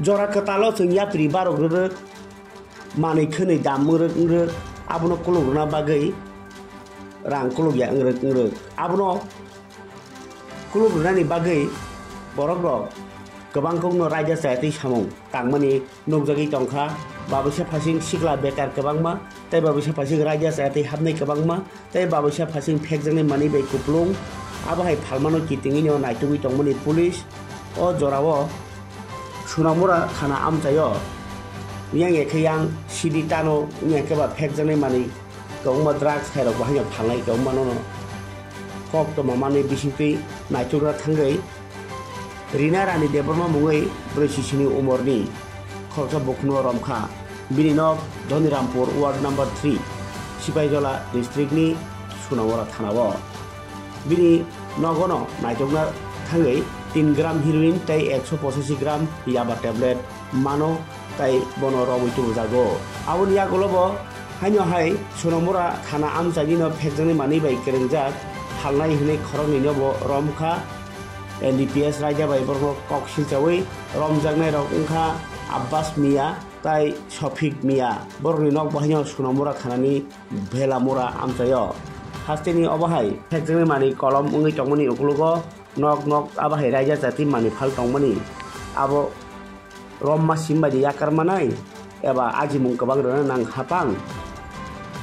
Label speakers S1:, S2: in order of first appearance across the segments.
S1: jora ketalo sing ya pribaro gere mani khene damur ngre abono kulugna bagai rang kulug ya ngre abono kulugna ni bagai borok rok gobang kongno raja saiti samung tangmani nugjagi tongkha babisa phasing sikla bekar gobangma tai babisa phasing raja saiti habnai gobangma tai babisa phasing phekjangni mani bai kuplung abahai phalmano kitingi no naitugui tongmani police o jorao sunamura thana amchayo yang ekhayang sidi tano yang keba phekjangni mani gongma drugs khairok bahai phalnai gongma no kok to mamani bisingpi naitugra thangai Rina Rani Deborma Mungai Bresisini Umorni Khorsa Bukno Romkha Bininok Dhonirampur Ward number 3 Sipaijala district ni Sunawara Thanawo Bini Nogono Naitogna Thangai 3 gram heroin tai 185 gram yaba tablet mano tai bono robitu jago abun yagolobo haino hai Sunamura Thana amjagino phekjani mani bai kerengjak halnai hine khoroni nobo Romkha NDPS Raja Bai Borno Kok Silchawi Romjangnai Rok Ungkha Abbas Mia Tai Shofik Mia Borni Nok Bahanya Sunamura Thanani Bhelamura Amchayo Hastini Obahai Phekjangni mani kolom ungi tongmani uklugo nok abahai Raja Jati mani phal tongmani abo Romma Simbadi Yakarmanai eba ajimung kebang rona nang hapang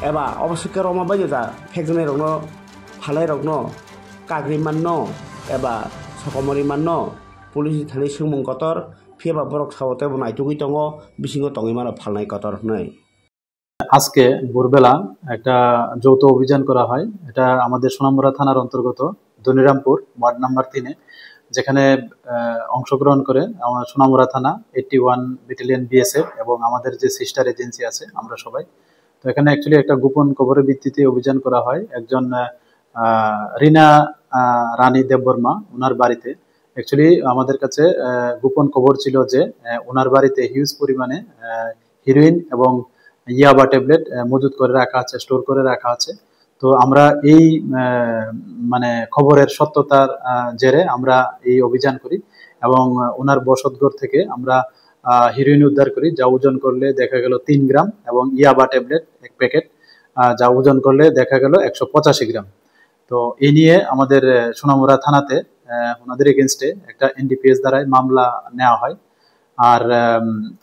S1: eba obasuke Roma bajuta Phekjangnai Rokno phalai Rokno Kagrimanno eba Sokomori manno polisi thani sungmung kotor phiaba borok sawote bo naitugui tongo bisingo tongi mano phalnai kotor hnai
S2: আজকে ভোরবেলা একটা যৌথ অভিযান করা হয় এটা আমাদের সোনামুড়া থানার অন্তর্গত ধনিরামপুর ওয়ার্ড নাম্বার 3 এ যেখানে অংশগ্রহণ করে আমার সোনামুড়া থানা 81 ব্যাটালিয়ন বিএসএফ এবং আমাদের যে সিস্টার এজেন্সি আছে আমরা সবাই তো এখানে অ্যাকচুয়ালি একটা গোপন খবরের ভিত্তিতে অভিযান করা হয় একজন রিনা রানী দেববর্মা ওনার বাড়িতে অ্যাকচুয়ালি আমাদের কাছে গোপন খবর ছিল যে ওনার বাড়িতে হিউজ পরিমাণে হিরোইন এবং ইয়াবা ট্যাবলেট মজুত করে রাখা আছে স্টোর করে রাখা আছে তো আমরা এই মানে খবরের সত্যতার জেরে আমরা এই অভিযান করি এবং ওনার বসতঘর থেকে আমরা হিরোইন উদ্ধার করি যা ওজন করলে দেখা গেল 3 গ্রাম এবং ইয়াবা ট্যাবলেট এক প্যাকেট যা ওজন করলে দেখা গেল 185 গ্রাম তো এই নিয়ে আমাদের সোনামুড়া থানাতে ওনাদের এগেইনস্টে একটা এনডিপিএস দ্বারা মামলা নেওয়া হয় আর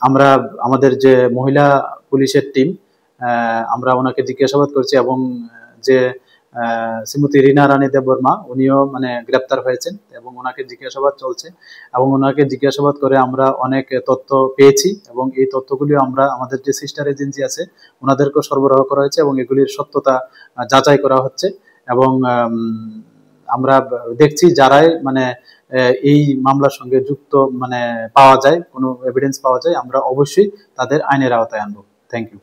S2: আমরা আমাদের যে মহিলা পুলিশের টিম আমরা ওনাকে জিজ্ঞাসাবাদ করছি এবং যে শ্রীমতী রিনা রানী দেববর্মা উনিও মানে গ্রেপ্তার হয়েছেন এবং ওনাকে জিজ্ঞাসাবাদ চলছে এবং ওনাকে জিজ্ঞাসাবাদ করে আমরা অনেক তথ্য পেয়েছি এবং এই তথ্যগুলি আমরা আমাদের যে সিস্টার এজেন্সি আছে ওনাদেরকে সরবরাহ করা হয়েছে এবং এগুলির সত্যতা যাচাই করা হচ্ছে এবং আমরা দেখছি যারাই মানে এই মামলার সঙ্গে যুক্ত মানে পাওয়া যায় কোনো এভিডেন্স পাওয়া যায় আমরা অবশ্যই তাদের আইনের আওতায় আনবো থ্যাংক ইউ